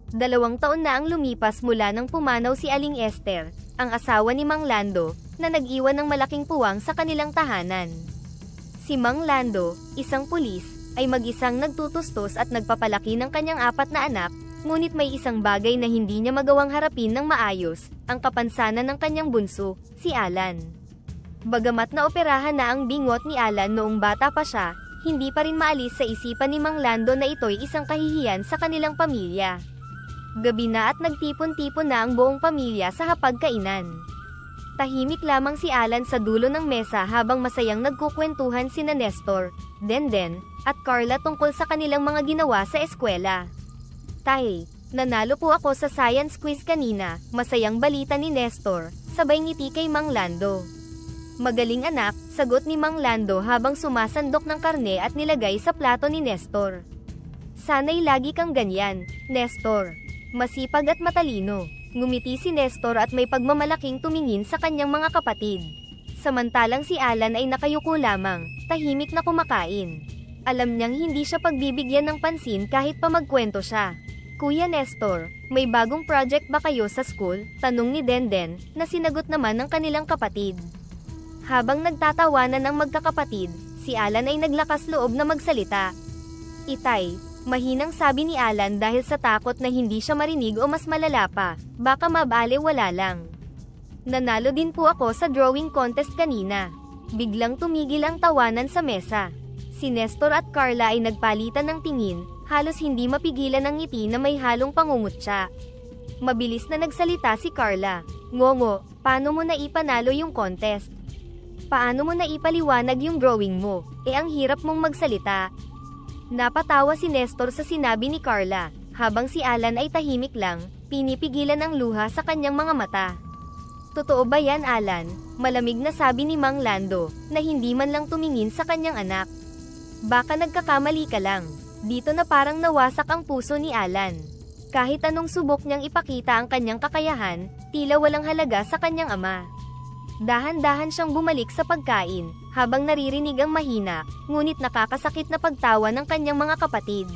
2 taon na ang lumipas mula nang pumanaw si Aling Esther, ang asawa ni Mang Lando, na nag-iwan ng malaking puwang sa kanilang tahanan. Si Mang Lando, isang pulis, ay mag-isang nagtutustos at nagpapalaki ng kanyang 4 na anak, ngunit may isang bagay na hindi niya magawang harapin ng maayos, ang kapansanan ng kanyang bunso, si Alan. Bagamat naoperahan na ang bingot ni Alan noong bata pa siya, hindi pa rin maalis sa isipan ni Mang Lando na ito'y isang kahihiyan sa kanilang pamilya. Gabi na at nagtipon-tipon na ang buong pamilya sa hapagkainan. Tahimik lamang si Alan sa dulo ng mesa habang masayang nagkukwentuhan sina Nestor, Denden, at Carla tungkol sa kanilang mga ginawa sa eskwela. "Tay, nanalo po ako sa science quiz kanina," masayang balita ni Nestor, sabay ngiti kay Mang Lando. "Magaling anak," sagot ni Mang Lando habang sumasandok ng karne at nilagay sa plato ni Nestor. "Sana'y lagi kang ganyan, Nestor. Masipag at matalino." Ngumiti si Nestor at may pagmamalaking tumingin sa kanyang mga kapatid. Samantalang si Alan ay nakayuko lamang, tahimik na kumakain. Alam niyang hindi siya pagbibigyan ng pansin kahit pa magkwento siya. "Kuya Nestor, may bagong project ba kayo sa school?" tanong ni Denden, na sinagot naman ng kanilang kapatid. Habang nagtatawanan ang magkakapatid, si Alan ay naglakas loob na magsalita. "Itay," mahinang sabi ni Alan dahil sa takot na hindi siya marinig o mas malala pa, "baka mabaliwala lang. Nanalo din po ako sa drawing contest kanina." Biglang tumigil ang tawanan sa mesa. Si Nestor at Carla ay nagpalitan ng tingin, halos hindi mapigilan ang ngiti na may halong pangungutya. Mabilis na nagsalita si Carla. "Ngongo, paano mo naipanalo yung contest? Paano mo naipaliwanag yung drawing mo? Ang hirap mong magsalita." Napatawa si Nestor sa sinabi ni Carla, habang si Alan ay tahimik lang, pinipigilan ang luha sa kanyang mga mata. "Totoo ba yan, Alan?" malamig na sabi ni Mang Lando, na hindi man lang tumingin sa kanyang anak. "Baka nagkakamali ka lang." Dito na parang nawasak ang puso ni Alan. Kahit anong subok niyang ipakita ang kanyang kakayahan, tila walang halaga sa kanyang ama. Dahan-dahan siyang bumalik sa pagkain, habang naririnig ang mahina, ngunit nakakasakit na pagtawa ng kanyang mga kapatid.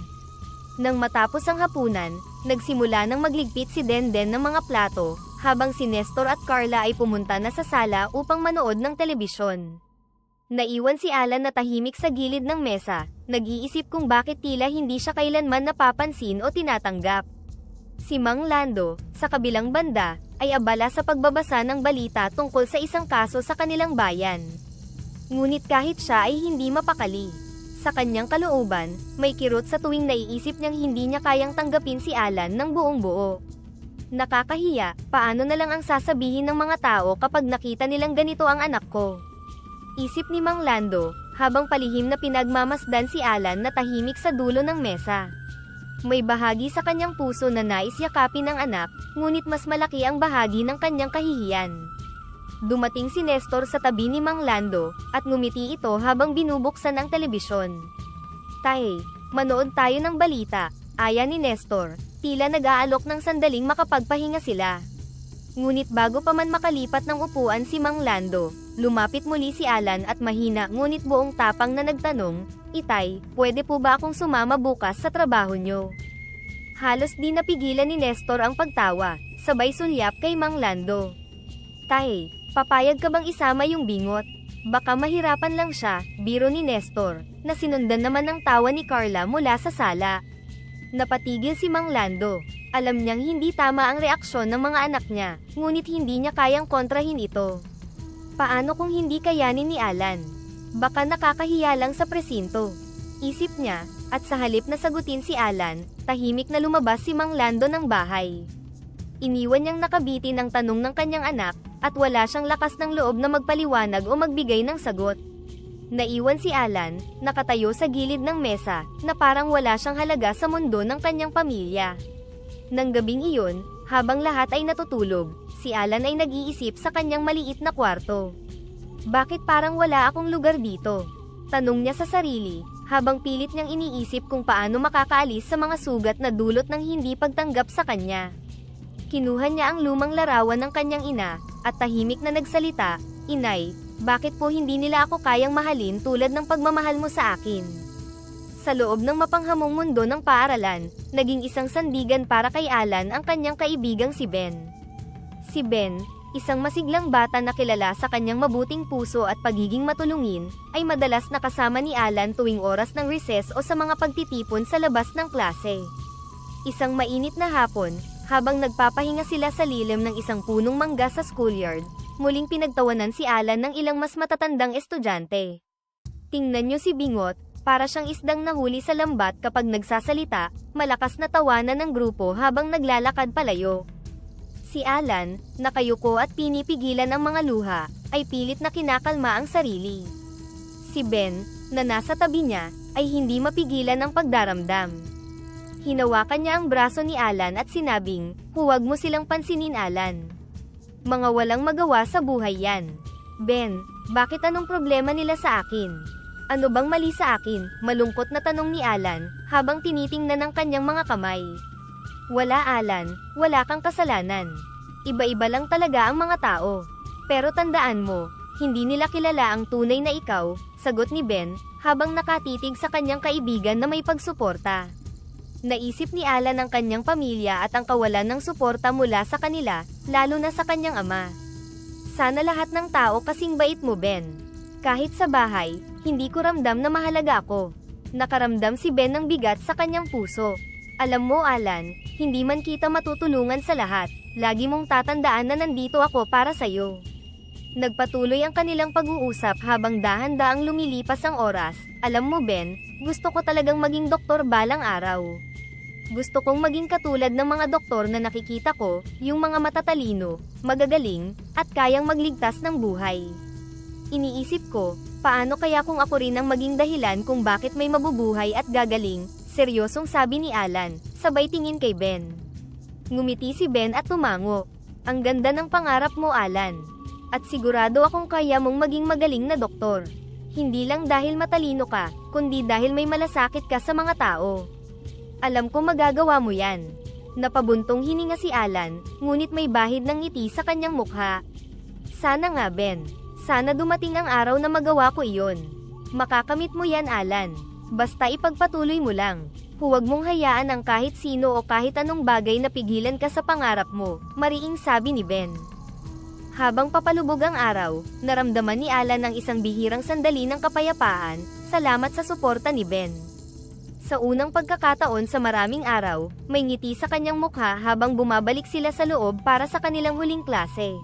Nang matapos ang hapunan, nagsimula ng magligpit si Denden ng mga plato, habang si Nestor at Carla ay pumunta na sa sala upang manood ng telebisyon. Naiwan si Alan na tahimik sa gilid ng mesa, nag-iisip kung bakit tila hindi siya kailanman napapansin o tinatanggap. Si Mang Lando, sa kabilang banda, ay abala sa pagbabasa ng balita tungkol sa isang kaso sa kanilang bayan. Ngunit kahit siya ay hindi mapakali. Sa kanyang kalooban, may kirot sa tuwing naiisip niyang hindi niya kayang tanggapin si Alan ng buong buo. "Nakakahiya, paano na lang ang sasabihin ng mga tao kapag nakita nilang ganito ang anak ko?" Isip ni Mang Lando, habang palihim na pinagmamasdan si Alan na tahimik sa dulo ng mesa. May bahagi sa kanyang puso na nais yakapin ng anak, ngunit mas malaki ang bahagi ng kanyang kahihiyan. Dumating si Nestor sa tabi ni Mang Lando, at ngumiti ito habang binubuksan ang telebisyon. "Tay, manood tayo ng balita," aya ni Nestor, tila nag-aalok ng sandaling makapagpahinga sila. Ngunit bago pa man makalipat ng upuan si Mang Lando, lumapit muli si Alan at mahina ngunit buong tapang na nagtanong, "Itay, pwede po ba akong sumama bukas sa trabaho nyo?" Halos di napigilan ni Nestor ang pagtawa, sabay sulyap kay Mang Lando. "Tay, papayag ka bang isama yung bingot? Baka mahirapan lang siya," biro ni Nestor, na sinundan naman ng tawa ni Carla mula sa sala. Napatigil si Mang Lando. Alam niyang hindi tama ang reaksyon ng mga anak niya, ngunit hindi niya kayang kontrahin ito. Paano kung hindi kayanin ni Alan? Baka nakakahiya lang sa presinto. Isip niya, at sa halip na sagutin si Alan, tahimik na lumabas si Mang Lando ng bahay. Iniwan niyang nakabitin ang tanong ng kanyang anak, at wala siyang lakas ng loob na magpaliwanag o magbigay ng sagot. Naiwan si Alan, nakatayo sa gilid ng mesa, na parang wala siyang halaga sa mundo ng kanyang pamilya. Nang gabing iyon, habang lahat ay natutulog, si Alan ay nag-iisip sa kanyang maliit na kwarto. "Bakit parang wala akong lugar dito?" tanong niya sa sarili, habang pilit niyang iniisip kung paano makakaalis sa mga sugat na dulot ng hindi pagtanggap sa kanya. Kinuha niya ang lumang larawan ng kanyang ina, at tahimik na nagsalita, "Inay, bakit po hindi nila ako kayang mahalin tulad ng pagmamahal mo sa akin?" Sa loob ng mapanghamong mundo ng paaralan, naging isang sandigan para kay Alan ang kanyang kaibigang si Ben. Si Ben, isang masiglang bata na kilala sa kanyang mabuting puso at pagiging matulungin, ay madalas nakasama ni Alan tuwing oras ng recess o sa mga pagtitipon sa labas ng klase. Isang mainit na hapon, habang nagpapahinga sila sa lilim ng isang punong mangga sa schoolyard, muling pinagtawanan si Alan ng ilang mas matatandang estudyante. Tingnan niyo si Bingot, para siyang isdang nahuli sa lambat kapag nagsasalita, malakas na tawanan ng grupo habang naglalakad palayo. Si Alan, nakayuko at pinipigilan ang mga luha, ay pilit na kinakalma ang sarili. Si Ben, na nasa tabi niya, ay hindi mapigilan ang pagdaramdam. Hinawakan niya ang braso ni Alan at sinabing, "Huwag mo silang pansinin, Alan. Mga walang magawa sa buhay yan." "Ben, bakit anong problema nila sa akin? Ano bang mali sa akin?" Malungkot na tanong ni Alan, habang tinitingnan ang kanyang mga kamay. "Wala, Alan, wala kang kasalanan. Iba-iba lang talaga ang mga tao. Pero tandaan mo, hindi nila kilala ang tunay na ikaw," sagot ni Ben, habang nakatitig sa kanyang kaibigan na may pagsuporta. Naisip ni Alan ang kanyang pamilya at ang kawalan ng suporta mula sa kanila, lalo na sa kanyang ama. "Sana lahat ng tao kasing bait mo, Ben. Kahit sa bahay, hindi ko ramdam na mahalaga ako." Nakaramdam si Ben ng bigat sa kanyang puso. "Alam mo, Alan, hindi man kita matutulungan sa lahat, lagi mong tatandaan na nandito ako para sa'yo." Nagpatuloy ang kanilang pag-uusap habang dahan-daang lumilipas ang oras. "Alam mo, Ben, gusto ko talagang maging doktor balang araw. Gusto kong maging katulad ng mga doktor na nakikita ko, yung mga matatalino, magagaling, at kayang magligtas ng buhay. Iniisip ko, paano kaya kung ako rin ang maging dahilan kung bakit may mabubuhay at gagaling?" Seryosong sabi ni Alan, sabay tingin kay Ben. Ngumiti si Ben at tumango. "Ang ganda ng pangarap mo, Alan. At sigurado akong kaya mong maging magaling na doktor. Hindi lang dahil matalino ka, kundi dahil may malasakit ka sa mga tao. Alam ko magagawa mo yan." Napabuntong hininga si Alan, ngunit may bahid ng ngiti sa kanyang mukha. "Sana nga, Ben. Sana dumating ang araw na magawa ko iyon. Makakamit mo yan, Alan. Basta ipagpatuloy mo lang. Huwag mong hayaan ang kahit sino o kahit anong bagay na pigilan ka sa pangarap mo," mariing sabi ni Ben. Habang papalubog ang araw, naramdaman ni Alan ang isang bihirang sandali ng kapayapaan, salamat sa suporta ni Ben. Sa unang pagkakataon sa maraming araw, may ngiti sa kanyang mukha habang bumabalik sila sa loob para sa kanilang huling klase.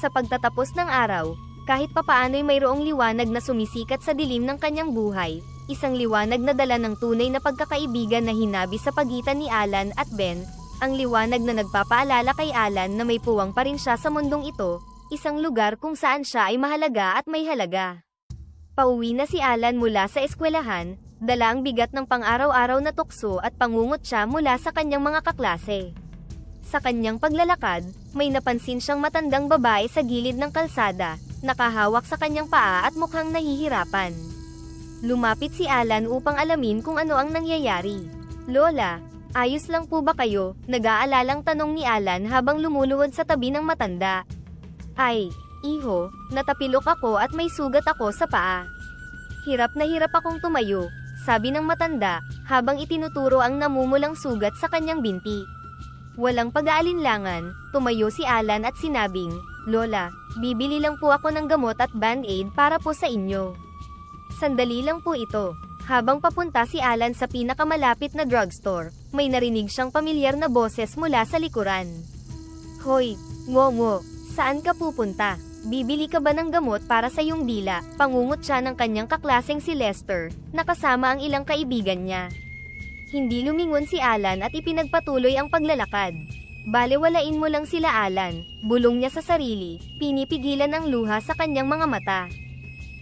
Sa pagtatapos ng araw, kahit papaano'y mayroong liwanag na sumisikat sa dilim ng kanyang buhay, isang liwanag na dala ng tunay na pagkakaibigan na hinabi sa pagitan ni Alan at Ben, ang liwanag na nagpapaalala kay Alan na may puwang pa rin siya sa mundong ito, isang lugar kung saan siya ay mahalaga at may halaga. Pauwi na si Alan mula sa eskwelahan, dala ang bigat ng pang-araw-araw na tukso at pangungot siya mula sa kanyang mga kaklase. Sa kanyang paglalakad, may napansin siyang matandang babae sa gilid ng kalsada, nakahawak sa kanyang paa at mukhang nahihirapan. Lumapit si Alan upang alamin kung ano ang nangyayari. "Lola, ayos lang po ba kayo?" nag-aalalang tanong ni Alan habang lumuluhod sa tabi ng matanda. "Ay, iho, natapilok ako at may sugat ako sa paa. Hirap na hirap akong tumayo," sabi ng matanda, habang itinuturo ang namumulang sugat sa kanyang binti. Walang pag-aalinlangan, tumayo si Alan at sinabing, "Lola, bibili lang po ako ng gamot at band-aid para po sa inyo." Sandali lang po ito. Habang papunta si Alan sa pinakamalapit na drugstore, may narinig siyang pamilyar na boses mula sa likuran. "Hoy, ngongo, saan ka pupunta? Bibili ka ba ng gamot para sa iyong dila?" Pangungot siya ng kanyang kaklaseng si Lester, nakasama ang ilang kaibigan niya. Hindi lumingon si Alan at ipinagpatuloy ang paglalakad. "Balewalain mo lang sila, Alan," bulong niya sa sarili, pinipigilan ang luha sa kanyang mga mata.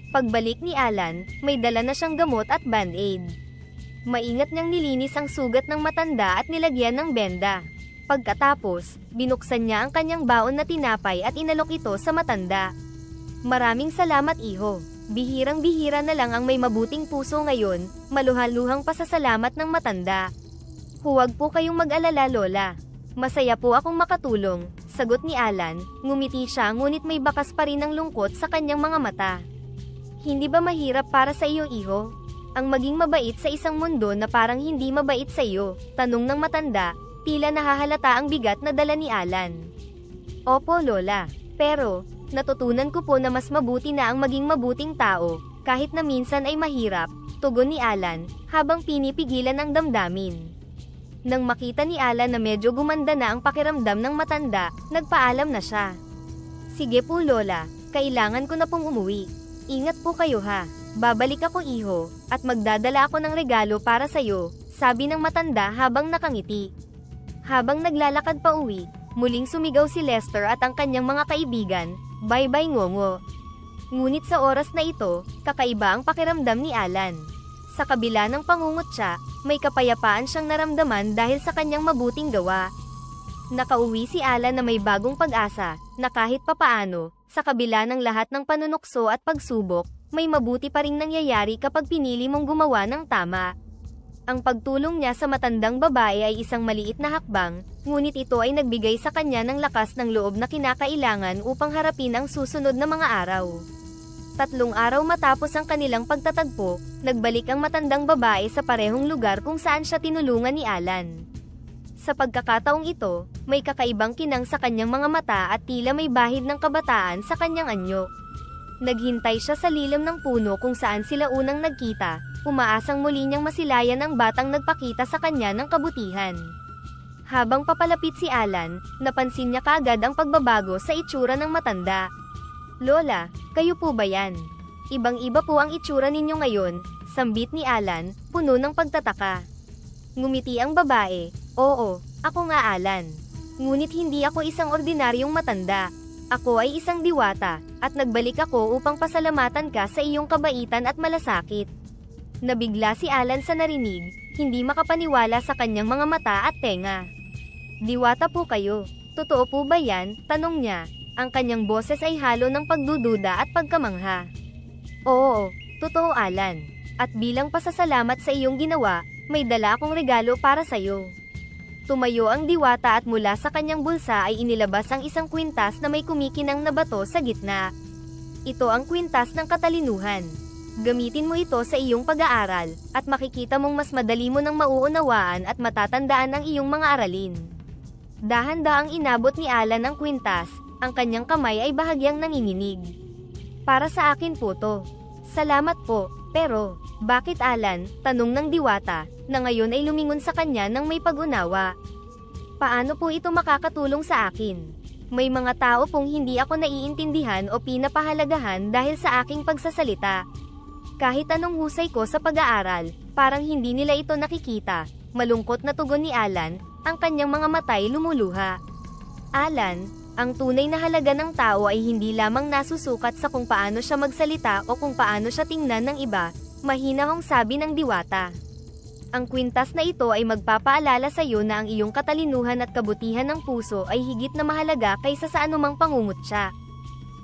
Pagbalik ni Alan, may dala na siyang gamot at band-aid. Maingat niyang nilinis ang sugat ng matanda at nilagyan ng benda. Pagkatapos, binuksan niya ang kanyang baon na tinapay at inalok ito sa matanda. "Maraming salamat, iho. Bihirang-bihira na lang ang may mabuting puso ngayon," maluhaluhang pasasalamat ng matanda. "Huwag po kayong mag-alala, Lola. Masaya po akong makatulong," sagot ni Alan. Ngumiti siya ngunit may bakas pa rin ng lungkot sa kanyang mga mata. "Hindi ba mahirap para sa iyo, iho? ang maging mabait sa isang mundo na parang hindi mabait sa iyo? Tanong ng matanda, tila nahahalata ang bigat na dala ni Alan. Opo Lola, pero, natutunan ko po na mas mabuti na ang maging mabuting tao, kahit na minsan ay mahirap, tugon ni Alan, habang pinipigilan ang damdamin. Nang makita ni Alan na medyo gumanda na ang pakiramdam ng matanda, nagpaalam na siya. Sige po Lola, kailangan ko na pong umuwi. Ingat po kayo ha. Babalik ako iho, at magdadala ako ng regalo para sa'yo, sabi ng matanda habang nakangiti. Habang naglalakad pa uwi, muling sumigaw si Lester at ang kanyang mga kaibigan, bye-bye ngongo. Ngunit sa oras na ito, kakaiba ang pakiramdam ni Alan. Sa kabila ng pangungutya, may kapayapaan siyang naramdaman dahil sa kanyang mabuting gawa. Nakauwi si Alan na may bagong pag-asa, na kahit papaano, sa kabila ng lahat ng panunukso at pagsubok, may mabuti pa ring nangyayari kapag pinili mong gumawa ng tama. Ang pagtulong niya sa matandang babae ay isang maliit na hakbang, ngunit ito ay nagbigay sa kanya ng lakas ng loob na kinakailangan upang harapin ang susunod na mga araw. 3 araw matapos ang kanilang pagtatagpo, nagbalik ang matandang babae sa parehong lugar kung saan siya tinulungan ni Alan. Sa pagkakataong ito, may kakaibang kinang sa kanyang mga mata at tila may bahid ng kabataan sa kanyang anyo. Naghintay siya sa lilim ng puno kung saan sila unang nagkita, umaasang muli niyang masilayan ang batang nagpakita sa kanya ng kabutihan. Habang papalapit si Alan, napansin niya kaagad ang pagbabago sa itsura ng matanda. Lola, kayo po ba yan? Ibang-iba po ang itsura ninyo ngayon, sambit ni Alan, puno ng pagtataka. Ngumiti ang babae, oo, ako nga Alan. Ngunit hindi ako isang ordinaryong matanda. Ako ay isang diwata, at nagbalik ako upang pasalamatan ka sa iyong kabaitan at malasakit. Nabigla si Alan sa narinig, hindi makapaniwala sa kanyang mga mata at tenga. Diwata po kayo, totoo po ba yan? Tanong niya, ang kanyang boses ay halo ng pagdududa at pagkamangha. Oo, totoo Alan, at bilang pasasalamat sa iyong ginawa, may dala akong regalo para sa'yo. Tumayo ang diwata at mula sa kanyang bulsa ay inilabas ang isang kwintas na may kumikinang na bato sa gitna. Ito ang kwintas ng katalinuhan. Gamitin mo ito sa iyong pag-aaral, at makikita mong mas madali mo nang mauunawaan at matatandaan ang iyong mga aralin. Dahan-daang inabot ni Alan ang kwintas, ang kanyang kamay ay bahagyang nanginginig. Para sa akin po to. Salamat po, pero, bakit Alan? Tanong ng diwata, na ngayon ay lumingon sa kanya ng may pag-unawa. Paano po ito makakatulong sa akin? May mga tao pong hindi ako naiintindihan o pinapahalagahan dahil sa aking pagsasalita. Kahit anong husay ko sa pag-aaral, parang hindi nila ito nakikita. Malungkot na tugon ni Alan, ang kanyang mga matay lumuluha. Alan, ang tunay na halaga ng tao ay hindi lamang nasusukat sa kung paano siya magsalita o kung paano siya tingnan ng iba, mahinahong sabi ng diwata. Ang kwintas na ito ay magpapaalala sa iyo na ang iyong katalinuhan at kabutihan ng puso ay higit na mahalaga kaysa sa anumang pangungutya.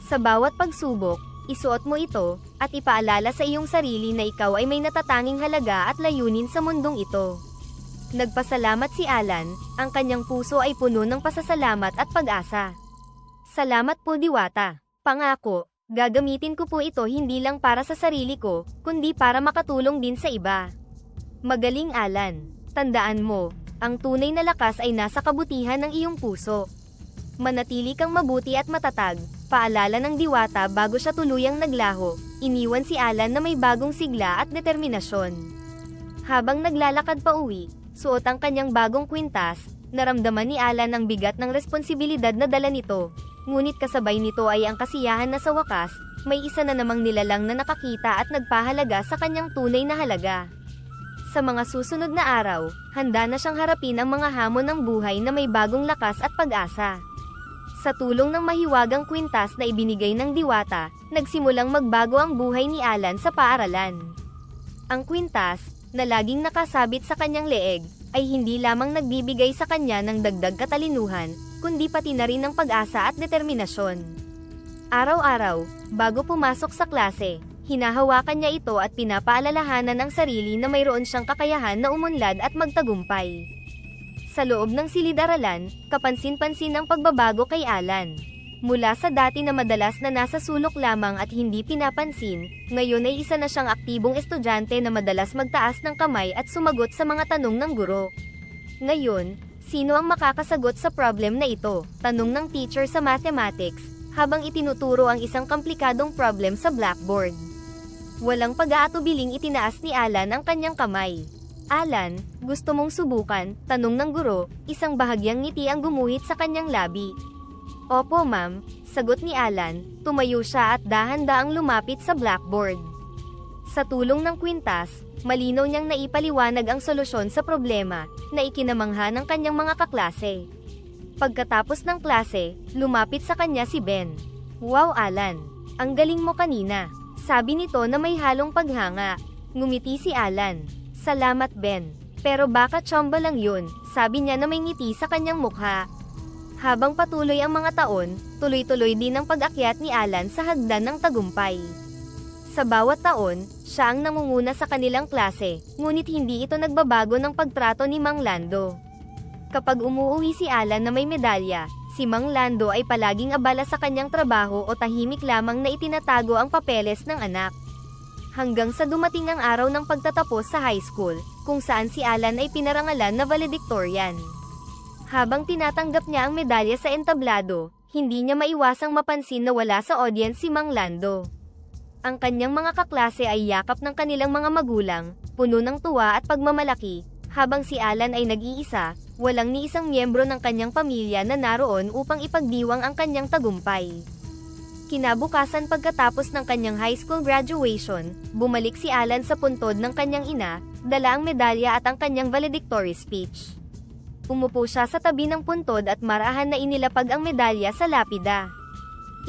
Sa bawat pagsubok, isuot mo ito, at ipaalala sa iyong sarili na ikaw ay may natatanging halaga at layunin sa mundong ito. Nagpasalamat si Alan, ang kanyang puso ay puno ng pasasalamat at pag-asa. Salamat po diwata. Pangako, gagamitin ko po ito hindi lang para sa sarili ko, kundi para makatulong din sa iba. Magaling Alan. Tandaan mo, ang tunay na lakas ay nasa kabutihan ng iyong puso. Manatili kang mabuti at matatag, paalala ng diwata bago siya tuluyang naglaho. Iniwan si Alan na may bagong sigla at determinasyon. Habang naglalakad pa uwi, suot ang kanyang bagong kwintas, naramdaman ni Alan ang bigat ng responsibilidad na dala nito. Ngunit kasabay nito ay ang kasiyahan na sa wakas, may isa na namang nilalang na nakakita at nagpahalaga sa kanyang tunay na halaga. Sa mga susunod na araw, handa na siyang harapin ang mga hamon ng buhay na may bagong lakas at pag-asa. Sa tulong ng mahiwagang kwintas na ibinigay ng diwata, nagsimulang magbago ang buhay ni Alan sa paaralan. Ang kwintas, na laging nakasabit sa kanyang leeg, ay hindi lamang nagbibigay sa kanya ng dagdag katalinuhan, kundi pati na rin ng pag-asa at determinasyon. Araw-araw, bago pumasok sa klase, hinahawakan niya ito at pinapaalalahanan ang sarili na mayroon siyang kakayahan na umunlad at magtagumpay. Sa loob ng silid-aralan, kapansin-pansin ang pagbabago kay Alan. Mula sa dati na madalas na nasa sulok lamang at hindi pinapansin, ngayon ay isa na siyang aktibong estudyante na madalas magtaas ng kamay at sumagot sa mga tanong ng guro. Ngayon, sino ang makakasagot sa problem na ito? Tanong ng teacher sa mathematics, habang itinuturo ang isang komplikadong problem sa blackboard. Walang pag-aatubiling itinaas ni Alan ang kanyang kamay. Alan, gusto mong subukan? Tanong ng guro, isang bahagyang ngiti ang gumuhit sa kanyang labi. Opo ma'am, sagot ni Alan, tumayo siya at dahan-daang lumapit sa blackboard. Sa tulong ng kwintas, malinaw niyang naipaliwanag ang solusyon sa problema, na ikinamangha ng kanyang mga kaklase. Pagkatapos ng klase, lumapit sa kanya si Ben. Wow Alan, ang galing mo kanina, sabi nito na may halong paghanga. Ngumiti si Alan. Salamat Ben, pero baka tsamba lang yun, sabi niya na may ngiti sa kanyang mukha. Habang patuloy ang mga taon, tuloy-tuloy din ang pag-akyat ni Alan sa hagdan ng tagumpay. Sa bawat taon, siya ang nangunguna sa kanilang klase, ngunit hindi ito nagbabago ng pagtrato ni Mang Lando. Kapag umuuwi si Alan na may medalya, si Mang Lando ay palaging abala sa kanyang trabaho o tahimik lamang na itinatago ang papeles ng anak. Hanggang sa dumating ang araw ng pagtatapos sa high school, kung saan si Alan ay pinarangalan na valedictorian. Habang tinatanggap niya ang medalya sa entablado, hindi niya maiwasang mapansin na wala sa audience si Mang Lando. Ang kanyang mga kaklase ay yakap ng kanilang mga magulang, puno ng tuwa at pagmamalaki, habang si Alan ay nag-iisa, walang ni isang miyembro ng kanyang pamilya na naroon upang ipagdiwang ang kanyang tagumpay. Kinabukasan pagkatapos ng kanyang high school graduation, bumalik si Alan sa puntod ng kanyang ina, dala ang medalya at ang kanyang valedictory speech. Umupo siya sa tabi ng puntod at marahan na inilapag ang medalya sa lapida.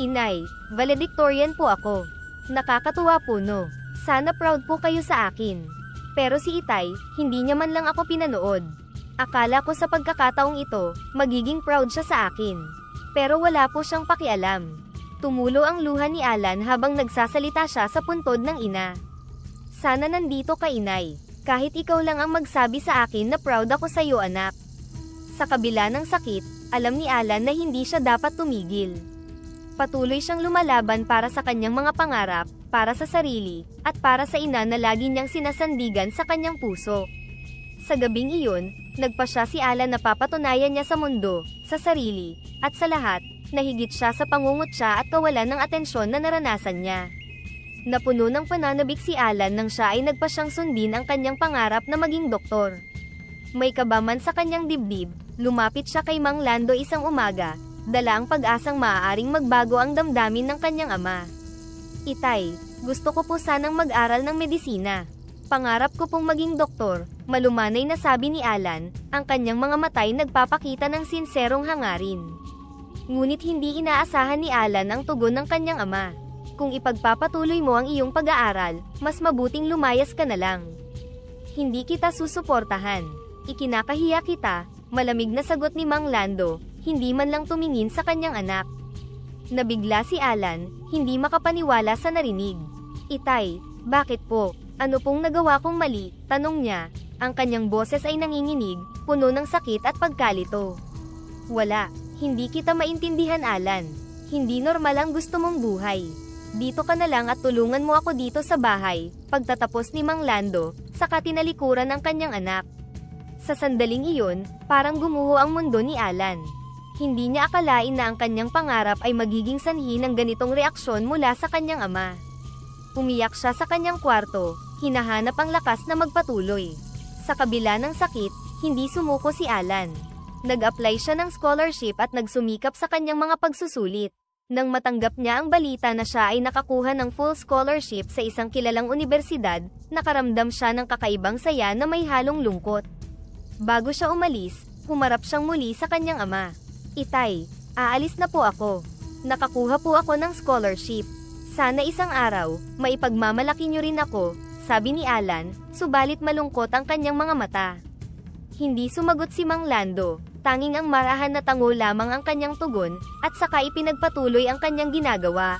Inay, valedictorian po ako. Nakakatuwa po no. Sana proud po kayo sa akin. Pero si Itay, hindi niya man lang ako pinanood. Akala ko sa pagkakataong ito, magiging proud siya sa akin. Pero wala po siyang pakialam. Tumulo ang luha ni Alan habang nagsasalita siya sa puntod ng ina. Sana nandito ka Inay. Kahit ikaw lang ang magsabi sa akin na proud ako sa iyo anak. Sa kabila ng sakit, alam ni Alan na hindi siya dapat tumigil. Patuloy siyang lumalaban para sa kanyang mga pangarap, para sa sarili, at para sa ina na lagi niyang sinasandigan sa kanyang puso. Sa gabing iyon, nagpasya si Alan na papatunayan niya sa mundo, sa sarili, at sa lahat, na higit siya sa pangungutya at kawalan ng atensyon na naranasan niya. Napuno ng pananabik si Alan nang siya ay nagpasyang sundin ang kanyang pangarap na maging doktor. May kabaman sa kanyang dibdib, lumapit siya kay Mang Lando isang umaga, dala ang pag-asang maaaring magbago ang damdamin ng kanyang ama. Itay, gusto ko po sanang mag-aral ng medisina. Pangarap ko pong maging doktor, malumanay na sabi ni Alan, ang kanyang mga matay nagpapakita ng sinserong hangarin. Ngunit hindi inaasahan ni Alan ang tugon ng kanyang ama. Kung ipagpapatuloy mo ang iyong pag-aaral, mas mabuting lumayas ka na lang. Hindi kita susuportahan. Ikinakahiya kita, malamig na sagot ni Mang Lando, hindi man lang tumingin sa kanyang anak. Nabigla si Alan, hindi makapaniwala sa narinig. Itay, bakit po? Ano pong nagawa kong mali? Tanong niya. Ang kanyang boses ay nanginginig, puno ng sakit at pagkalito. Wala, hindi kita maintindihan Alan. Hindi normal ang gusto mong buhay. Dito ka na lang at tulungan mo ako dito sa bahay. Pagtatapos ni Mang Lando, saka tinalikuran ang kanyang anak. Sa sandaling iyon, parang gumuho ang mundo ni Alan. Hindi niya akalain na ang kanyang pangarap ay magiging sanhi ng ganitong reaksyon mula sa kanyang ama. Umiyak siya sa kanyang kwarto, hinahanap ang lakas na magpatuloy. Sa kabila ng sakit, hindi sumuko si Alan. Nag-apply siya ng scholarship at nagsumikap sa kanyang mga pagsusulit. Nang matanggap niya ang balita na siya ay nakakuha ng full scholarship sa isang kilalang unibersidad, nakaramdam siya ng kakaibang saya na may halong lungkot. Bago siya umalis, humarap siyang muli sa kanyang ama. Itay, aalis na po ako. Nakakuha po ako ng scholarship. Sana isang araw, maipagmamalaki niyo rin ako, sabi ni Alan, subalit malungkot ang kanyang mga mata. Hindi sumagot si Mang Lando, tanging ang marahan na tango lamang ang kanyang tugon, at saka ipinagpatuloy ang kanyang ginagawa.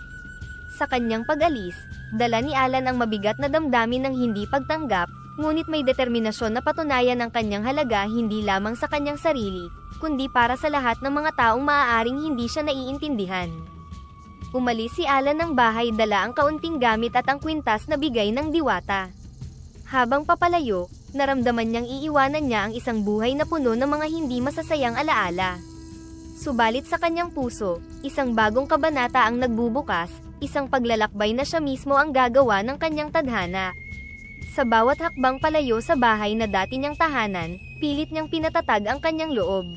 Sa kanyang pag-alis, dala ni Alan ang mabigat na damdamin ng hindi pagtanggap, ngunit may determinasyon na patunayan ang kanyang halaga hindi lamang sa kanyang sarili, kundi para sa lahat ng mga taong maaaring hindi siya naiintindihan. Umalis si Alan ng bahay dala ang kaunting gamit at ang kwintas na bigay ng diwata. Habang papalayo, naramdaman niyang iiwanan niya ang isang buhay na puno ng mga hindi masasayang alaala. Subalit sa kanyang puso, isang bagong kabanata ang nagbubukas, isang paglalakbay na siya mismo ang gagawa ng kanyang tadhana. Sa bawat hakbang palayo sa bahay na dati niyang tahanan, pilit niyang pinatatag ang kanyang loob.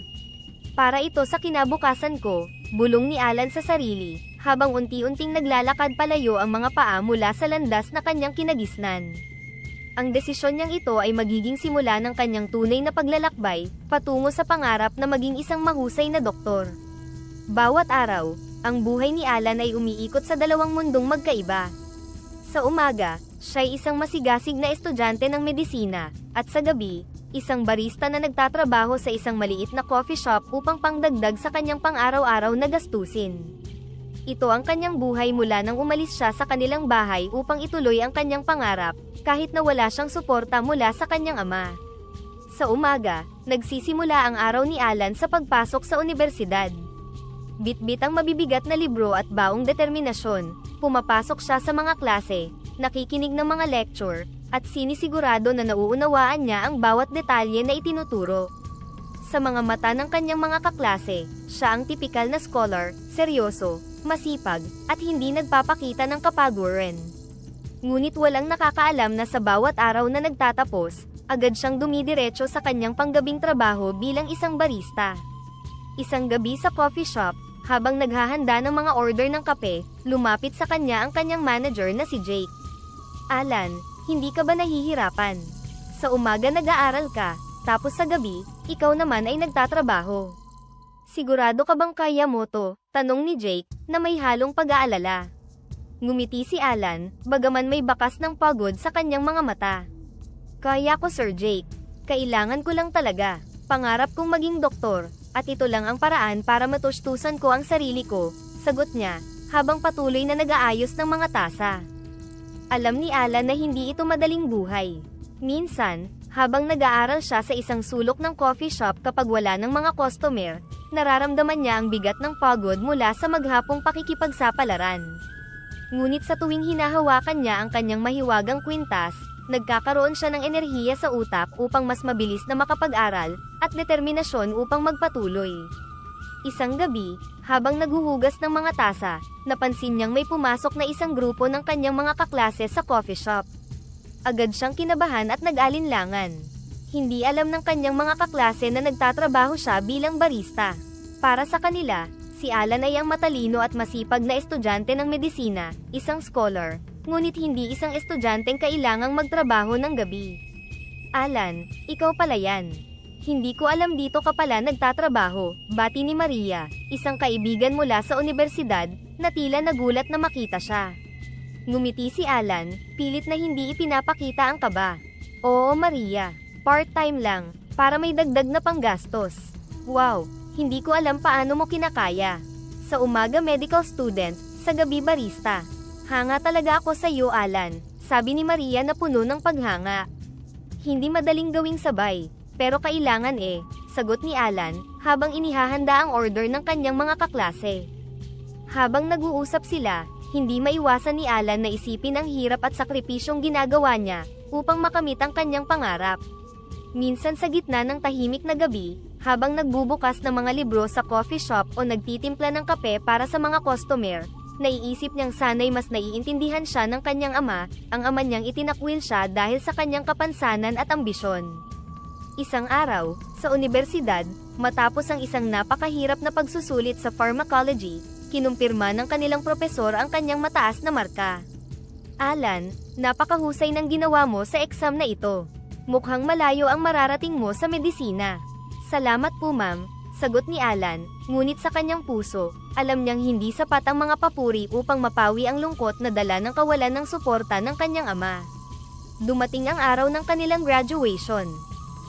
Para ito sa kinabukasan ko, bulong ni Alan sa sarili, habang unti-unting naglalakad palayo ang mga paa mula sa landas na kanyang kinagisnan. Ang desisyon niyang ito ay magiging simula ng kanyang tunay na paglalakbay, patungo sa pangarap na maging isang mahusay na doktor. Bawat araw, ang buhay ni Alan ay umiikot sa dalawang mundong magkaiba. Sa umaga, siya ay isang masigasig na estudyante ng medisina, at sa gabi, isang barista na nagtatrabaho sa isang maliit na coffee shop upang pangdagdag sa kanyang pang-araw-araw na gastusin. Ito ang kanyang buhay mula nang umalis siya sa kanilang bahay upang ituloy ang kanyang pangarap, kahit na wala siyang suporta mula sa kanyang ama. Sa umaga, nagsisimula ang araw ni Alan sa pagpasok sa unibersidad. Bitbit ang mabibigat na libro at baong determinasyon, pumapasok siya sa mga klase, nakikinig ng mga lecture, at sinisigurado na nauunawaan niya ang bawat detalye na itinuturo. Sa mga mata ng kanyang mga kaklase, siya ang tipikal na scholar, seryoso, masipag, at hindi nagpapakita ng kapaguran. Ngunit walang nakakaalam na sa bawat araw na nagtatapos, agad siyang dumidiretso sa kanyang panggabing trabaho bilang isang barista. Isang gabi sa coffee shop, habang naghahanda ng mga order ng kape, lumapit sa kanya ang kanyang manager na si Jake. Alan, hindi ka ba nahihirapan? Sa umaga nag-aaral ka, tapos sa gabi, ikaw naman ay nagtatrabaho. Sigurado ka bang kaya mo to? Tanong ni Jake, na may halong pag-aalala. Ngumiti si Alan, bagaman may bakas ng pagod sa kanyang mga mata. Kaya ko Sir Jake. Kailangan ko lang talaga. Pangarap kong maging doktor, at ito lang ang paraan para matustusan ko ang sarili ko, sagot niya, habang patuloy na nag-aayos ng mga tasa. Alam ni Alan na hindi ito madaling buhay. Minsan, habang nag-aaral siya sa isang sulok ng coffee shop kapag wala ng mga customer, nararamdaman niya ang bigat ng pagod mula sa maghapong pakikipagsapalaran. Ngunit sa tuwing hinahawakan niya ang kanyang mahiwagang kwintas, nagkakaroon siya ng enerhiya sa utak upang mas mabilis na makapag-aral, at determinasyon upang magpatuloy. Isang gabi, habang naghuhugas ng mga tasa, napansin niyang may pumasok na isang grupo ng kanyang mga kaklase sa coffee shop. Agad siyang kinabahan at nag-alinlangan. Hindi alam ng kanyang mga kaklase na nagtatrabaho siya bilang barista. Para sa kanila, si Alan ay ang matalino at masipag na estudyante ng medisina, isang scholar, ngunit hindi isang estudyanteng kailangang magtrabaho ng gabi. Alan, ikaw pala yan. Hindi ko alam dito ka pala nagtatrabaho, bati ni Maria, isang kaibigan mula sa universidad, na tila nagulat na makita siya. Ngumiti si Alan, pilit na hindi ipinapakita ang kaba. Oo Maria, part-time lang, para may dagdag na panggastos. Wow, hindi ko alam paano mo kinakaya. Sa umaga medical student, sa gabi barista. Hanga talaga ako sa iyo Alan, sabi ni Maria na puno ng paghanga. Hindi madaling gawing sabay, pero kailangan sagot ni Alan, habang inihahanda ang order ng kanyang mga kaklase. Habang nag-uusap sila, hindi maiwasan ni Alan na isipin ang hirap at sakripisyong ginagawa niya, upang makamit ang kanyang pangarap. Minsan sa gitna ng tahimik na gabi, habang nagbubukas ng mga libro sa coffee shop o nagtitimpla ng kape para sa mga customer, naiisip niyang sana'y mas naiintindihan siya ng kanyang ama, ang ama niyang itinakwil siya dahil sa kanyang kapansanan at ambisyon. Isang araw, sa universidad, matapos ang isang napakahirap na pagsusulit sa pharmacology, kinumpirma ng kanilang propesor ang kanyang mataas na marka. Alan, napakahusay ng ginawa mo sa exam na ito. Mukhang malayo ang mararating mo sa medisina. Salamat po ma'am, sagot ni Alan, ngunit sa kanyang puso, alam niyang hindi sapat ang mga papuri upang mapawi ang lungkot na dala ng kawalan ng suporta ng kanyang ama. Dumating ang araw ng kanilang graduation.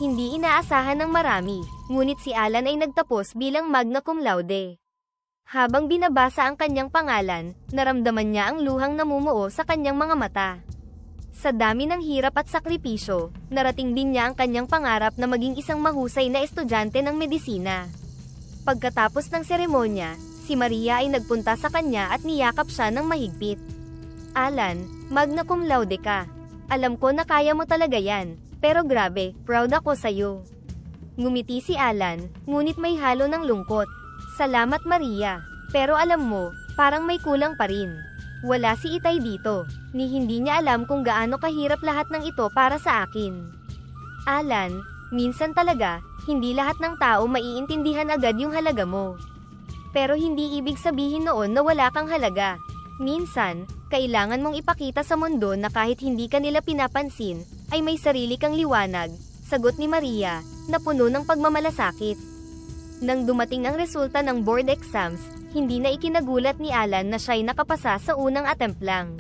Hindi inaasahan ng marami, ngunit si Alan ay nagtapos bilang magna cum laude. Habang binabasa ang kanyang pangalan, naramdaman niya ang luhang namumuo sa kanyang mga mata. Sa dami ng hirap at sakripisyo, narating din niya ang kanyang pangarap na maging isang mahusay na estudyante ng medisina. Pagkatapos ng seremonya, si Maria ay nagpunta sa kanya at niyakap siya ng mahigpit. Alan, magna cum laude ka. Alam ko na kaya mo talaga yan, pero grabe, proud ako sa'yo. Ngumiti si Alan, ngunit may halo ng lungkot. Salamat Maria, pero alam mo, parang may kulang pa rin. Wala si Itay dito, ni hindi niya alam kung gaano kahirap lahat ng ito para sa akin. Alan, minsan talaga, hindi lahat ng tao maiintindihan agad yung halaga mo. Pero hindi ibig sabihin noon na wala kang halaga. Minsan, kailangan mong ipakita sa mundo na kahit hindi ka nila pinapansin, ay may sarili kang liwanag, sagot ni Maria, na puno ng pagmamalasakit. Nang dumating ang resulta ng board exams, hindi na ikinagulat ni Alan na siya'y nakapasa sa unang attempt lang.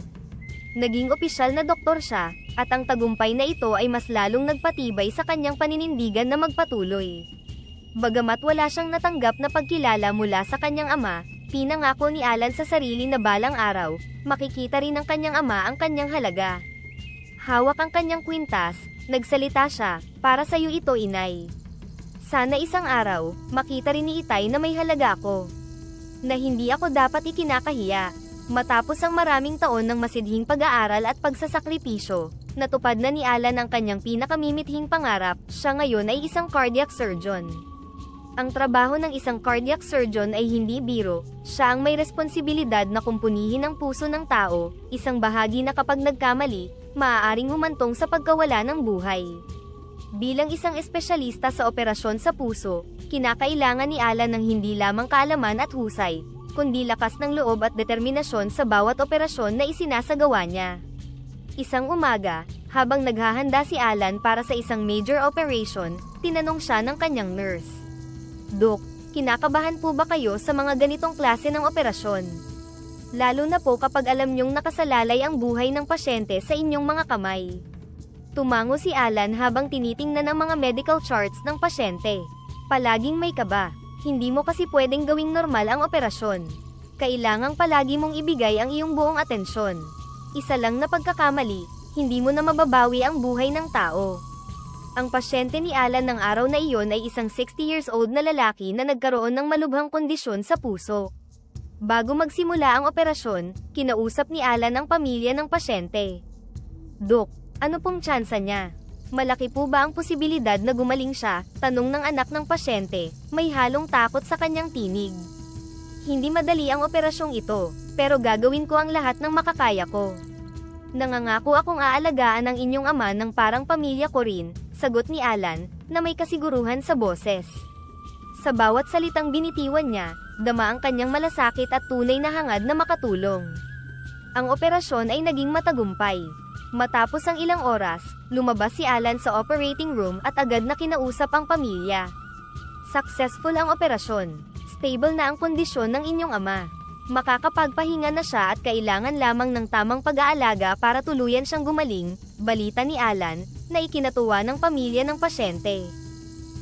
Naging opisyal na doktor siya, at ang tagumpay na ito ay mas lalong nagpatibay sa kanyang paninindigan na magpatuloy. Bagamat wala siyang natanggap na pagkilala mula sa kanyang ama, pinangako ni Alan sa sarili na balang araw, makikita rin ng kanyang ama ang kanyang halaga. Hawak ang kanyang kwintas, nagsalita siya, para sa'yo ito inay. Sana isang araw, makita rin ni Itay na may halaga ako. Na hindi ako dapat ikinakahiya. Matapos ang maraming taon ng masidhing pag-aaral at pagsasakripisyo, natupad na ni Alan ang kanyang pinakamimithing pangarap, siya ngayon ay isang cardiac surgeon. Ang trabaho ng isang cardiac surgeon ay hindi biro, siya ang may responsibilidad na kumpunihin ang puso ng tao, isang bahagi na kapag nagkamali, maaaring humantong sa pagkawala ng buhay. Bilang isang espesyalista sa operasyon sa puso, kinakailangan ni Alan ng hindi lamang kaalaman at husay, kundi lakas ng loob at determinasyon sa bawat operasyon na isinasagawa niya. Isang umaga, habang naghahanda si Alan para sa isang major operation, tinanong siya ng kanyang nurse. Dok, kinakabahan po ba kayo sa mga ganitong klase ng operasyon? Lalo na po kapag alam niyong nakasalalay ang buhay ng pasyente sa inyong mga kamay. Tumango si Alan habang tinitingnan ang mga medical charts ng pasyente. Palaging may kaba. Hindi mo kasi pwedeng gawing normal ang operasyon. Kailangang palagi mong ibigay ang iyong buong atensyon. Isa lang na pagkakamali, hindi mo na mababawi ang buhay ng tao. Ang pasyente ni Alan ng araw na iyon ay isang 60 years old na lalaki na nagkaroon ng malubhang kondisyon sa puso. Bago magsimula ang operasyon, kinausap ni Alan ang pamilya ng pasyente. Dok, ano pong tsansa niya? Malaki po ba ang posibilidad na gumaling siya? Tanong ng anak ng pasyente, may halong takot sa kanyang tinig. Hindi madali ang operasyong ito, pero gagawin ko ang lahat ng makakaya ko. Nangangako akong aalagaan ang inyong ama ng parang pamilya ko rin, sagot ni Alan, na may kasiguruhan sa boses. Sa bawat salitang binitiwan niya, dama ang kanyang malasakit at tunay na hangad na makatulong. Ang operasyon ay naging matagumpay. Matapos ang ilang oras, lumabas si Alan sa operating room at agad na kinausap ang pamilya. Successful ang operasyon. Stable na ang kondisyon ng inyong ama. Makakapagpahinga na siya at kailangan lamang ng tamang pag-aalaga para tuluyan siyang gumaling, balita ni Alan, na ikinatuwa ng pamilya ng pasyente.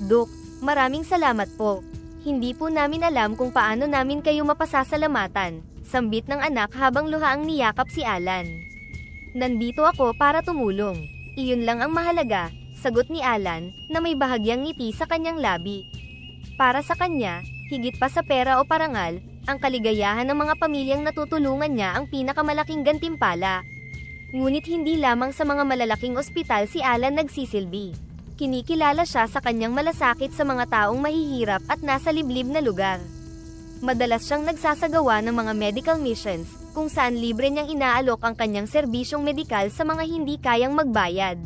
Dok, maraming salamat po. Hindi po namin alam kung paano namin kayo mapasasalamatan, sambit ng anak habang luhaang niyakap si Alan. Nandito ako para tumulong. Iyon lang ang mahalaga, sagot ni Alan, na may bahagyang ngiti sa kanyang labi. Para sa kanya, higit pa sa pera o parangal, ang kaligayahan ng mga pamilyang natutulungan niya ang pinakamalaking gantimpala. Ngunit hindi lamang sa mga malalaking ospital si Alan nagsisilbi. Kinikilala siya sa kanyang malasakit sa mga taong mahihirap at nasa liblib na lugar. Madalas siyang nagsasagawa ng mga medical missions, kung saan libre niyang inaalok ang kanyang serbisyong medikal sa mga hindi kayang magbayad.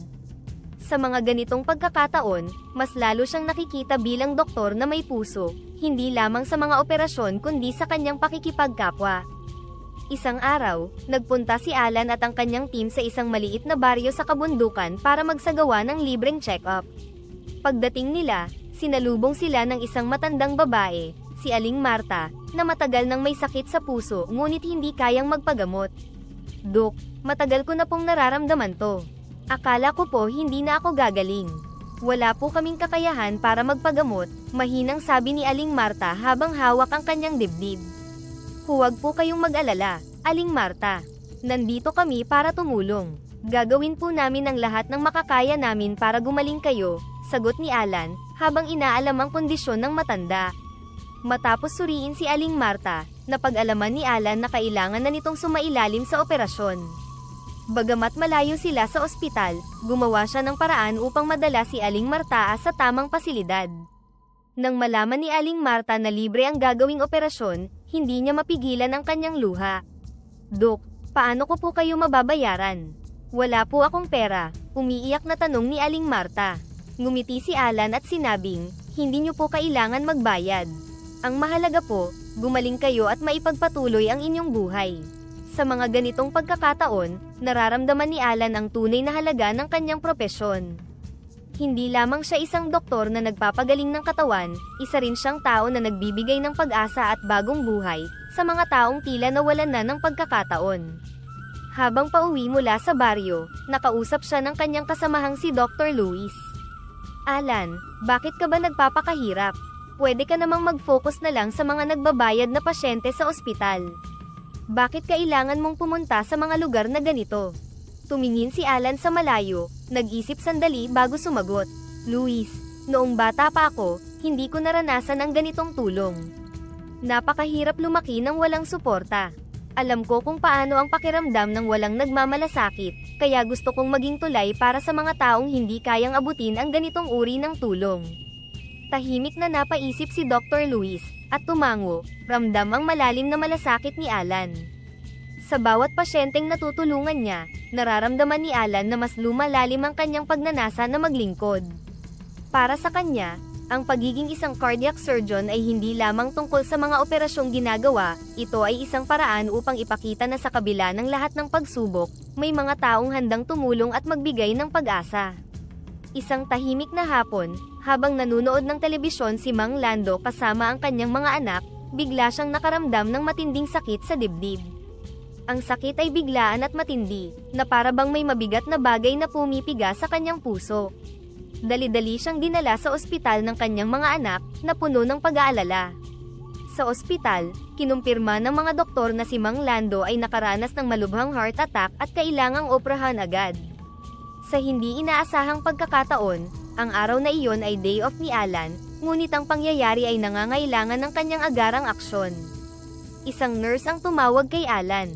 Sa mga ganitong pagkakataon, mas lalo siyang nakikita bilang doktor na may puso, hindi lamang sa mga operasyon kundi sa kanyang pakikipagkapwa. Isang araw, nagpunta si Alan at ang kanyang team sa isang maliit na baryo sa kabundukan para magsagawa ng libreng check-up. Pagdating nila, sinalubong sila ng isang matandang babae, si Aling Marta, na matagal nang may sakit sa puso ngunit hindi kayang magpagamot. Dok, matagal ko na pong nararamdaman to. Akala ko po hindi na ako gagaling. Wala po kaming kakayahan para magpagamot, mahinang sabi ni Aling Marta habang hawak ang kanyang dibdib. Huwag po kayong mag-alala, Aling Marta. Nandito kami para tumulong. Gagawin po namin ang lahat ng makakaya namin para gumaling kayo, sagot ni Alan, habang inaalam ang kondisyon ng matanda. Matapos suriin si Aling Marta, napag-alaman ni Alan na kailangan na nitong sumailalim sa operasyon. Bagamat malayo sila sa ospital, gumawa siya ng paraan upang madala si Aling Marta sa tamang pasilidad. Nang malaman ni Aling Marta na libre ang gagawing operasyon, hindi niya mapigilan ang kanyang luha. "Dok, paano ko po kayo mababayaran?" "Wala po akong pera," umiiyak na tanong ni Aling Marta. Ngumiti si Alan at sinabing, "Hindi niyo po kailangan magbayad. Ang mahalaga po, gumaling kayo at maipagpatuloy ang inyong buhay." Sa mga ganitong pagkakataon, nararamdaman ni Alan ang tunay na halaga ng kanyang propesyon. Hindi lamang siya isang doktor na nagpapagaling ng katawan, isa rin siyang tao na nagbibigay ng pag-asa at bagong buhay sa mga taong tila nawalan na ng pagkakataon. Habang pauwi mula sa baryo, nakausap siya ng kanyang kasamahang si Dr. Luis. "Alan, bakit ka ba nagpapakahirap? Pwede ka namang mag-focus na lang sa mga nagbabayad na pasyente sa ospital. Bakit kailangan mong pumunta sa mga lugar na ganito?" Tumingin si Alan sa malayo, nag-isip sandali bago sumagot. "Luis, noong bata pa ako, hindi ko naranasan ang ganitong tulong. Napakahirap lumaki ng walang suporta. Alam ko kung paano ang pakiramdam ng walang nagmamalasakit, kaya gusto kong maging tulay para sa mga taong hindi kayang abutin ang ganitong uri ng tulong." Tahimik na napaisip si Dr. Luis, at tumango, ramdam ang malalim na malasakit ni Alan. Sa bawat pasyenteng natutulungan niya, nararamdaman ni Alan na mas lumalalim ang kanyang pagnanasa na maglingkod. Para sa kanya, ang pagiging isang cardiac surgeon ay hindi lamang tungkol sa mga operasyong ginagawa, ito ay isang paraan upang ipakita na sa kabila ng lahat ng pagsubok, may mga taong handang tumulong at magbigay ng pag-asa. Isang tahimik na hapon, habang nanunood ng telebisyon si Mang Lando kasama ang kanyang mga anak, bigla siyang nakaramdam ng matinding sakit sa dibdib. Ang sakit ay biglaan at matindi, na para bang may mabigat na bagay na pumipiga sa kanyang puso. Dali-dali siyang dinala sa ospital ng kanyang mga anak, na puno ng pag-aalala. Sa ospital, kinumpirma ng mga doktor na si Mang Lando ay nakaranas ng malubhang heart attack at kailangang oprahan agad. Sa hindi inaasahang pagkakataon, ang araw na iyon ay day off ni Alan, ngunit ang pangyayari ay nangangailangan ng kanyang agarang aksyon. Isang nurse ang tumawag kay Alan.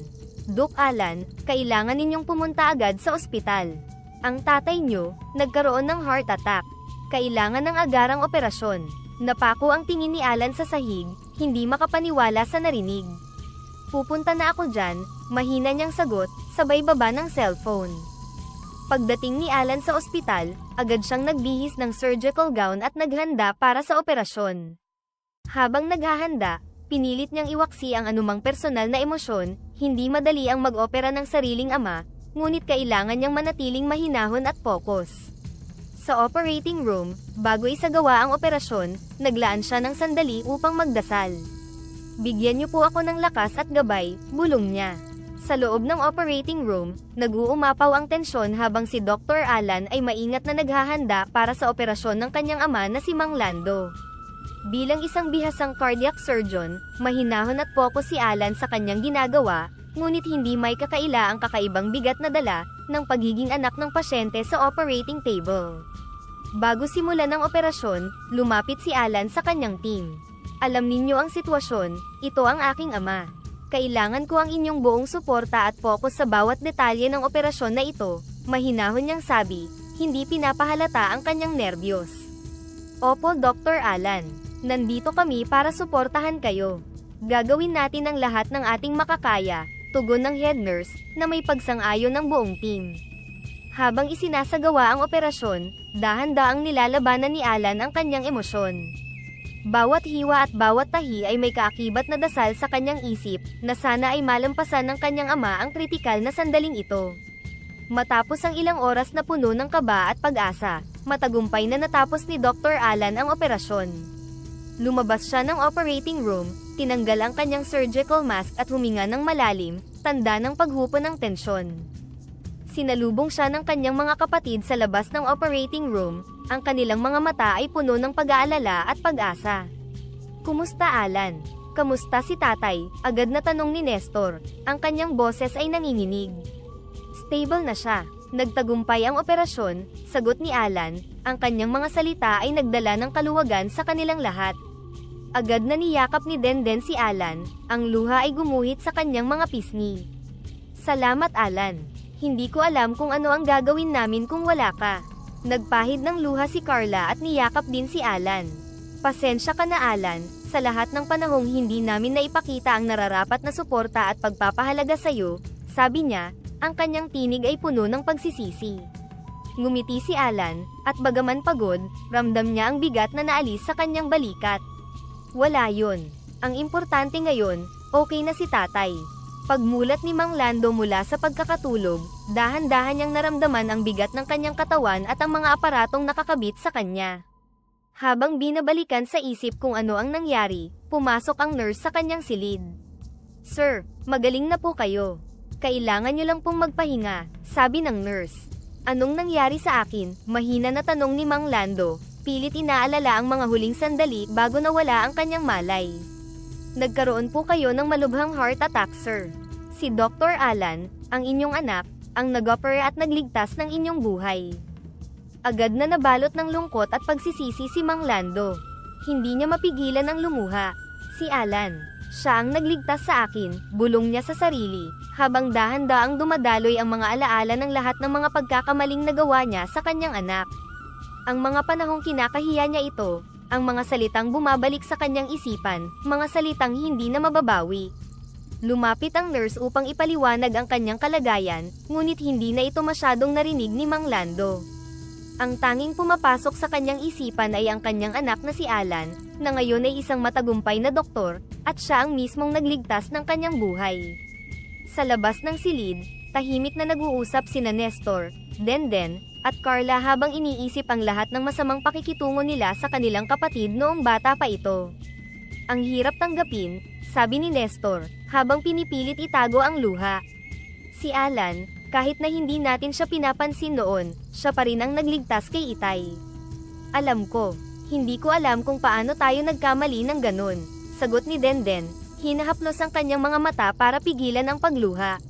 "Dok Alan, kailangan ninyong pumunta agad sa ospital. Ang tatay nyo, nagkaroon ng heart attack. Kailangan ng agarang operasyon." Napako ang tingin ni Alan sa sahig, hindi makapaniwala sa narinig. "Pupunta na ako dyan," mahina niyang sagot, sabay baba ng cellphone. Pagdating ni Alan sa ospital, agad siyang nagbihis ng surgical gown at naghanda para sa operasyon. Habang naghahanda, pinilit niyang iwaksi ang anumang personal na emosyon, hindi madali ang mag-opera ng sariling ama, ngunit kailangan niyang manatiling mahinahon at focus. Sa operating room, bago isagawa ang operasyon, naglaan siya ng sandali upang magdasal. "Bigyan niyo po ako ng lakas at gabay," bulong niya. Sa loob ng operating room, nag-uumapaw ang tensyon habang si Dr. Alan ay maingat na naghahanda para sa operasyon ng kanyang ama na si Mang Lando. Bilang isang bihasang cardiac surgeon, mahinahon at focus si Alan sa kanyang ginagawa, ngunit hindi may kakaila ang kakaibang bigat na dala ng pagiging anak ng pasyente sa operating table. Bago simulan ang operasyon, lumapit si Alan sa kanyang team. "Alam ninyo ang sitwasyon, ito ang aking ama. Kailangan ko ang inyong buong suporta at focus sa bawat detalye ng operasyon na ito," mahinahon niyang sabi, hindi pinapahalata ang kanyang nerbiyos. "Opo Dr. Alan, nandito kami para suportahan kayo. Gagawin natin ang lahat ng ating makakaya," tugon ng head nurse, na may pagsang-ayon ng buong team. Habang isinasagawa ang operasyon, dahan-daang nilalabanan ni Alan ang kanyang emosyon. Bawat hiwa at bawat tahi ay may kaakibat na dasal sa kanyang isip, na sana ay malampasan ng kanyang ama ang kritikal na sandaling ito. Matapos ang ilang oras na puno ng kaba at pag-asa, matagumpay na natapos ni Dr. Alan ang operasyon. Lumabas siya ng operating room, tinanggal ang kanyang surgical mask at huminga ng malalim, tanda ng paghupo ng tensyon. Sinalubong siya ng kanyang mga kapatid sa labas ng operating room, ang kanilang mga mata ay puno ng pag-aalala at pag-asa. "Kumusta Alan? Kamusta si tatay?" agad na tanong ni Nestor, ang kanyang boses ay nanginginig. "Stable na siya. Nagtagumpay ang operasyon, sagot ni Alan, ang kanyang mga salita ay nagdala ng kaluwagan sa kanilang lahat. Agad na niyakap ni Denden si Alan, ang luha ay gumuhit sa kanyang mga pisngi. Salamat Alan. Hindi ko alam kung ano ang gagawin namin kung wala ka. Nagpahid ng luha si Carla at niyakap din si Alan. Pasensya ka na Alan, sa lahat ng panahong hindi namin naipakita ang nararapat na suporta at pagpapahalaga sa'yo, sabi niya, ang kanyang tinig ay puno ng pagsisisi. Ngumiti si Alan, at bagaman pagod, ramdam niya ang bigat na naalis sa kanyang balikat. Wala yun. Ang importante ngayon, okay na si tatay. Pagmulat ni Mang Lando mula sa pagkakatulog, dahan-dahan niyang naramdaman ang bigat ng kanyang katawan at ang mga aparatong nakakabit sa kanya. Habang binabalikan sa isip kung ano ang nangyari, pumasok ang nurse sa kanyang silid. Sir, magaling na po kayo. Kailangan niyo lang pong magpahinga, sabi ng nurse. Anong nangyari sa akin? Mahina na tanong ni Mang Lando, pilit inaalala ang mga huling sandali bago nawala ang kanyang malay. Nagkaroon po kayo ng malubhang heart attack sir. Si Dr. Alan, ang inyong anak, ang nag-opera at nagligtas ng inyong buhay. Agad na nabalot ng lungkot at pagsisisi si Mang Lando. Hindi niya mapigilan ang lumuha. Si Alan, siya ang nagligtas sa akin, bulong niya sa sarili, habang dahan-daang dumadaloy ang mga alaala ng lahat ng mga pagkakamaling nagawa niya sa kanyang anak. Ang mga panahong kinakahiya niya ito, ang mga salitang bumabalik sa kanyang isipan, mga salitang hindi na mababawi. Lumapit ang nurse upang ipaliwanag ang kanyang kalagayan, ngunit hindi na ito masyadong narinig ni Mang Lando. Ang tanging pumapasok sa kanyang isipan ay ang kanyang anak na si Alan, na ngayon ay isang matagumpay na doktor, at siya ang mismong nagligtas ng kanyang buhay. Sa labas ng silid, tahimik na nag-uusap sina Nestor, Denden, at Carla habang iniisip ang lahat ng masamang pakikitungo nila sa kanilang kapatid noong bata pa ito. Ang hirap tanggapin, sabi ni Nestor, habang pinipilit itago ang luha. Si Alan, kahit na hindi natin siya pinapansin noon, siya pa rin ang nagligtas kay Itay. Alam ko, hindi ko alam kung paano tayo nagkamali ng ganun, sagot ni Denden, hinahaplos ang kanyang mga mata para pigilan ang pagluha.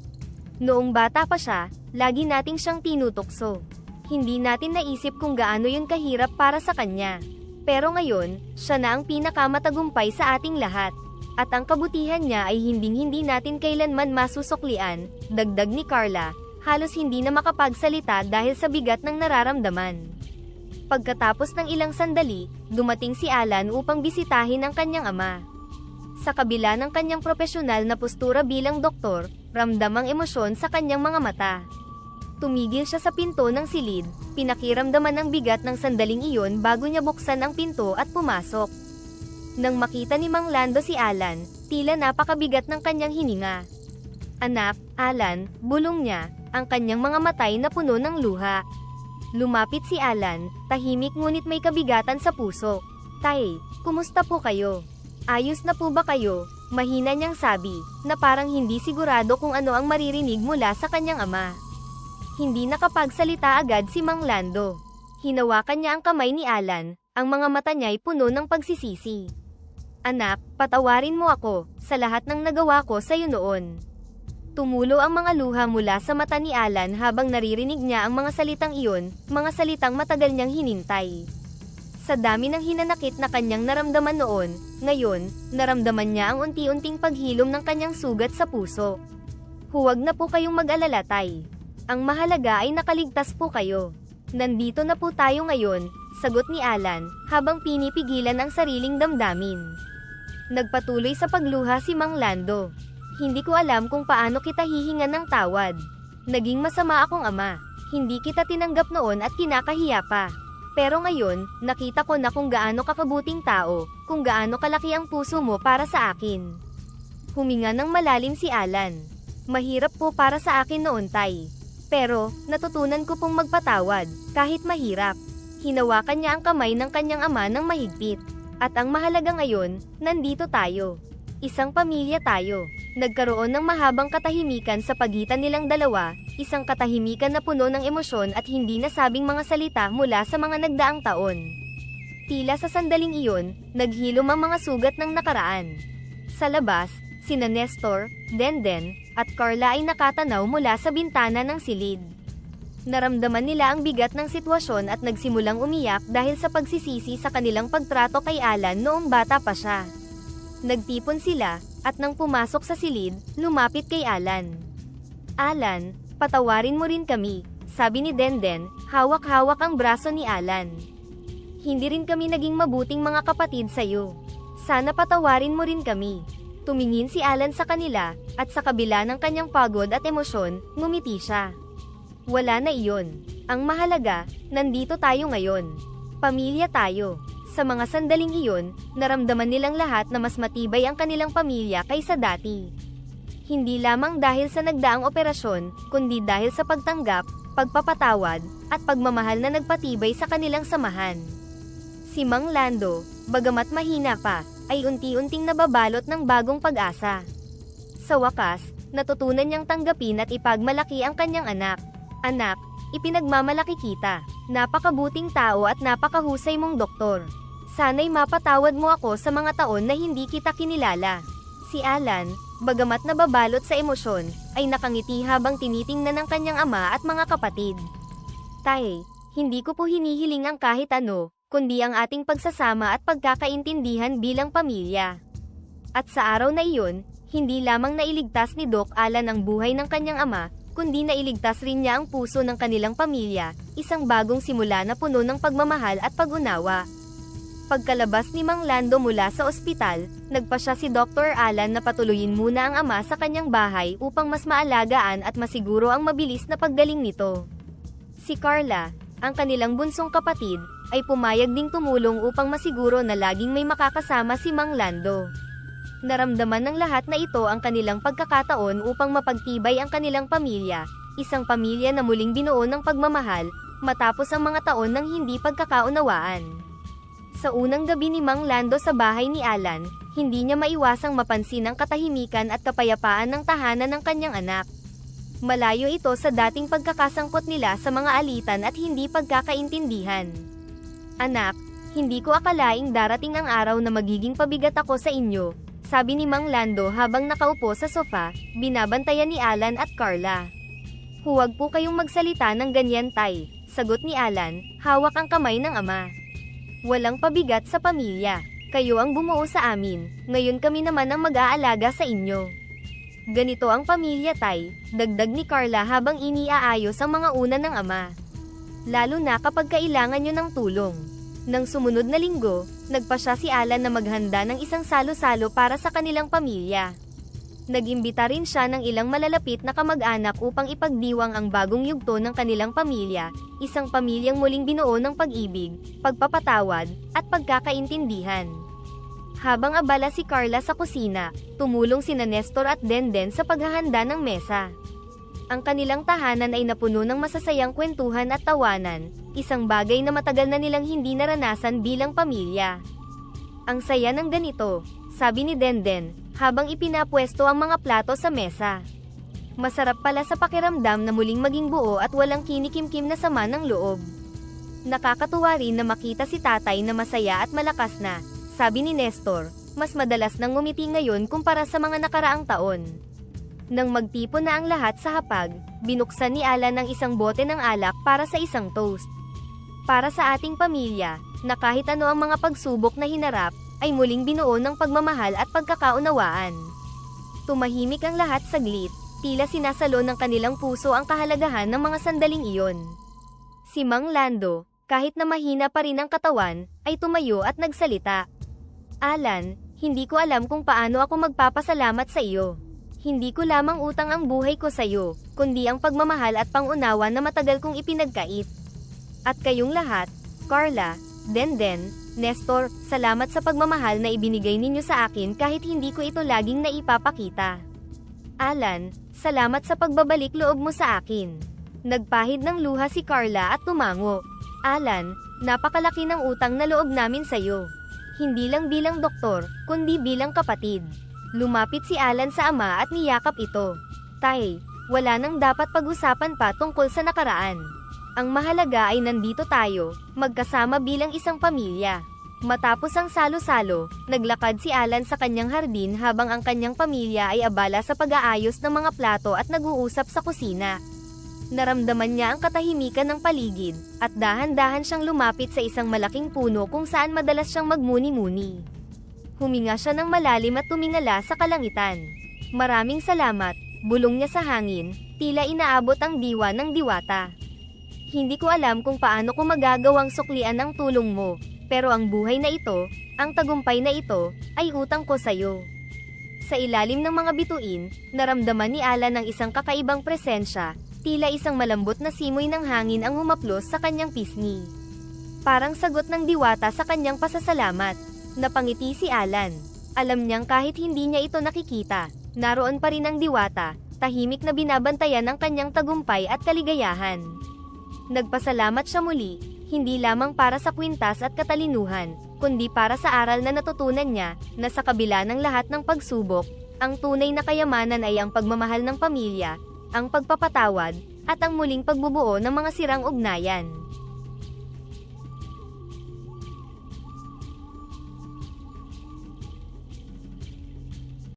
Noong bata pa siya, lagi nating siyang tinutukso. Hindi natin naisip kung gaano yun kahirap para sa kanya. Pero ngayon, siya na ang pinakamatagumpay sa ating lahat. At ang kabutihan niya ay hinding-hindi natin kailanman masusuklian, dagdag ni Carla, halos hindi na makapagsalita dahil sa bigat ng nararamdaman. Pagkatapos ng ilang sandali, dumating si Alan upang bisitahin ang kanyang ama. Sa kabila ng kanyang propesyonal na postura bilang doktor, ramdam ang emosyon sa kanyang mga mata. Tumigil siya sa pinto ng silid, pinakiramdaman ang bigat ng sandaling iyon bago niya buksan ang pinto at pumasok. Nang makita ni Mang Lando si Alan, tila napakabigat ng kanyang hininga. Anak, Alan, bulong niya, ang kanyang mga matay na puno ng luha. Lumapit si Alan, tahimik ngunit may kabigatan sa puso. Tay, kumusta po kayo? Ayos na po ba kayo? Mahina niyang sabi, na parang hindi sigurado kung ano ang maririnig mula sa kanyang ama. Hindi nakapagsalita agad si Mang Lando. Hinawakan niya ang kamay ni Alan, ang mga mata niya ay puno ng pagsisisi. Anak, patawarin mo ako, sa lahat ng nagawa ko sa iyo noon. Tumulo ang mga luha mula sa mata ni Alan habang naririnig niya ang mga salitang iyon, mga salitang matagal niyang hinintay. Sa dami ng hinanakit na kanyang naramdaman noon, ngayon, naramdaman niya ang unti-unting paghilom ng kanyang sugat sa puso. Huwag na po kayong mag-alala tay. Ang mahalaga ay nakaligtas po kayo. Nandito na po tayo ngayon, sagot ni Alan, habang pinipigilan ang sariling damdamin. Nagpatuloy sa pagluha si Mang Lando. Hindi ko alam kung paano kita hihingan ng tawad. Naging masama akong ama. Hindi kita tinanggap noon at kinakahiya pa. Pero ngayon, nakita ko na kung gaano kakabuting tao, kung gaano kalaki ang puso mo para sa akin. Huminga ng malalim si Alan. Mahirap po para sa akin noon tay. Pero, natutunan ko pong magpatawad, kahit mahirap. Hinawakan niya ang kamay ng kanyang ama ng mahigpit. At ang mahalaga ngayon, nandito tayo. Isang pamilya tayo. Nagkaroon ng mahabang katahimikan sa pagitan nilang dalawa, isang katahimikan na puno ng emosyon at hindi nasabing mga salita mula sa mga nagdaang taon. Tila sa sandaling iyon, naghilom ang mga sugat ng nakaraan. Sa labas, sina Nestor, Denden, at Carla ay nakatanaw mula sa bintana ng silid. Naramdaman nila ang bigat ng sitwasyon at nagsimulang umiyak dahil sa pagsisisi sa kanilang pagtrato kay Alan noong bata pa siya. Nagtipon sila, at nang pumasok sa silid, lumapit kay Alan. "Alan, patawarin mo rin kami," sabi ni Denden, hawak-hawak ang braso ni Alan. "Hindi rin kami naging mabuting mga kapatid sa'yo. Sana patawarin mo rin kami." Tumingin si Alan sa kanila, at sa kabila ng kanyang pagod at emosyon, ngumiti siya. "Wala na iyon. Ang mahalaga, nandito tayo ngayon. Pamilya tayo." Sa mga sandaling iyon, naramdaman nilang lahat na mas matibay ang kanilang pamilya kaysa dati. Hindi lamang dahil sa nagdaang operasyon, kundi dahil sa pagtanggap, pagpapatawad, at pagmamahal na nagpatibay sa kanilang samahan. Si Mang Lando, bagamat mahina pa, ay unti-unting nababalot ng bagong pag-asa. Sa wakas, natutunan niyang tanggapin at ipagmalaki ang kanyang anak. "Anak, ipinagmamalaki kita. Napakabuting tao at napakahusay mong doktor. Sana'y mapatawad mo ako sa mga taon na hindi kita kinilala." Si Alan, bagamat nababalot sa emosyon, ay nakangiti habang tinitingnan ng kanyang ama at mga kapatid. "Tay, hindi ko po hinihiling ang kahit ano, kundi ang ating pagsasama at pagkakaintindihan bilang pamilya." At sa araw na iyon, hindi lamang nailigtas ni Doc Alan ang buhay ng kanyang ama, kundi nailigtas rin niya ang puso ng kanilang pamilya, isang bagong simula na puno ng pagmamahal at pag-unawa. Pagkalabas ni Mang Lando mula sa ospital, nagpasya si Dr. Alan na patuloyin muna ang ama sa kanyang bahay upang mas maalagaan at masiguro ang mabilis na paggaling nito. Si Carla, ang kanilang bunsong kapatid, ay pumayag ding tumulong upang masiguro na laging may makakasama si Mang Lando. Naramdaman ng lahat na ito ang kanilang pagkakataon upang mapagtibay ang kanilang pamilya, isang pamilya na muling binuo ng pagmamahal, matapos ang mga taon ng hindi pagkakaunawaan. Sa unang gabi ni Mang Lando sa bahay ni Alan, hindi niya maiwasang mapansin ang katahimikan at kapayapaan ng tahanan ng kanyang anak. Malayo ito sa dating pagkakasangkot nila sa mga alitan at hindi pagkakaintindihan. "Anak, hindi ko akalaing darating ang araw na magiging pabigat ako sa inyo," sabi ni Mang Lando habang nakaupo sa sofa, binabantayan ni Alan at Carla. "Huwag po kayong magsalita ng ganyan, tay," sagot ni Alan, hawak ang kamay ng ama. "Walang pabigat sa pamilya. Kayo ang bumuo sa amin, ngayon kami naman ang mag-aalaga sa inyo. Ganito ang pamilya, tay," dagdag ni Carla habang iniaayos ang mga una ng ama. "Lalo na kapag kailangan nyo ng tulong." Nang sumunod na linggo, nagpasya si Alan na maghanda ng isang salo-salo para sa kanilang pamilya. Nag-imbita rin siya ng ilang malalapit na kamag-anak upang ipagdiwang ang bagong yugto ng kanilang pamilya, isang pamilyang muling binuo ng pag-ibig, pagpapatawad, at pagkakaintindihan. Habang abala si Carla sa kusina, tumulong sina Nestor at Denden sa paghahanda ng mesa. Ang kanilang tahanan ay napuno ng masasayang kwentuhan at tawanan, isang bagay na matagal na nilang hindi naranasan bilang pamilya. "Ang saya ng ganito," sabi ni Denden, habang ipinapwesto ang mga plato sa mesa. "Masarap pala sa pakiramdam na muling maging buo at walang kinikimkim na sama ng loob. Nakakatuwa rin na makita si tatay na masaya at malakas na," sabi ni Nestor, mas madalas nang ngumiti ngayon kumpara sa mga nakaraang taon. Nang magtipon na ang lahat sa hapag, binuksan ni Alan ang isang bote ng alak para sa isang toast. "Para sa ating pamilya, na kahit ano ang mga pagsubok na hinarap, ay muling binuo ng pagmamahal at pagkakaunawaan." Tumahimik ang lahat saglit, tila sinasalo ng kanilang puso ang kahalagahan ng mga sandaling iyon. Si Mang Lando, kahit na mahina pa rin ang katawan, ay tumayo at nagsalita. "Alan, hindi ko alam kung paano ako magpapasalamat sa iyo. Hindi ko lamang utang ang buhay ko sa iyo, kundi ang pagmamahal at pangunawa na matagal kong ipinagkait. At kayong lahat, Carla, Denden, Nestor, salamat sa pagmamahal na ibinigay ninyo sa akin kahit hindi ko ito laging naipapakita. Alan, salamat sa pagbabalik loob mo sa akin." Nagpahid ng luha si Carla at tumango. "Alan, napakalaki ng utang na loob namin sa'yo. Hindi lang bilang doktor, kundi bilang kapatid." Lumapit si Alan sa ama at niyakap ito. "Tay, wala nang dapat pag-usapan pa tungkol sa nakaraan. Ang mahalaga ay nandito tayo, magkasama bilang isang pamilya." Matapos ang salo-salo, naglakad si Alan sa kanyang hardin habang ang kanyang pamilya ay abala sa pag-aayos ng mga plato at nag-uusap sa kusina. Naramdaman niya ang katahimikan ng paligid, at dahan-dahan siyang lumapit sa isang malaking puno kung saan madalas siyang magmuni-muni. Huminga siya ng malalim at tumingala sa kalangitan. Maraming salamat, bulong niya sa hangin, tila inaabot ang diwa ng diwata. Hindi ko alam kung paano ko magagawang suklian ang tulong mo, pero ang buhay na ito, ang tagumpay na ito, ay utang ko sa'yo. Sa ilalim ng mga bituin, naramdaman ni Alan ang isang kakaibang presensya, tila isang malambot na simoy ng hangin ang humaplos sa kanyang pisngi. Parang sagot ng diwata sa kanyang pasasalamat. Napangiti si Alan. Alam niyang kahit hindi niya ito nakikita, naroon pa rin ang diwata, tahimik na binabantayan ang kanyang tagumpay at kaligayahan. Nagpasalamat siya muli, hindi lamang para sa kwintas at katalinuhan, kundi para sa aral na natutunan niya, na sa kabila ng lahat ng pagsubok, ang tunay na kayamanan ay ang pagmamahal ng pamilya, ang pagpapatawad, at ang muling pagbubuo ng mga sirang ugnayan.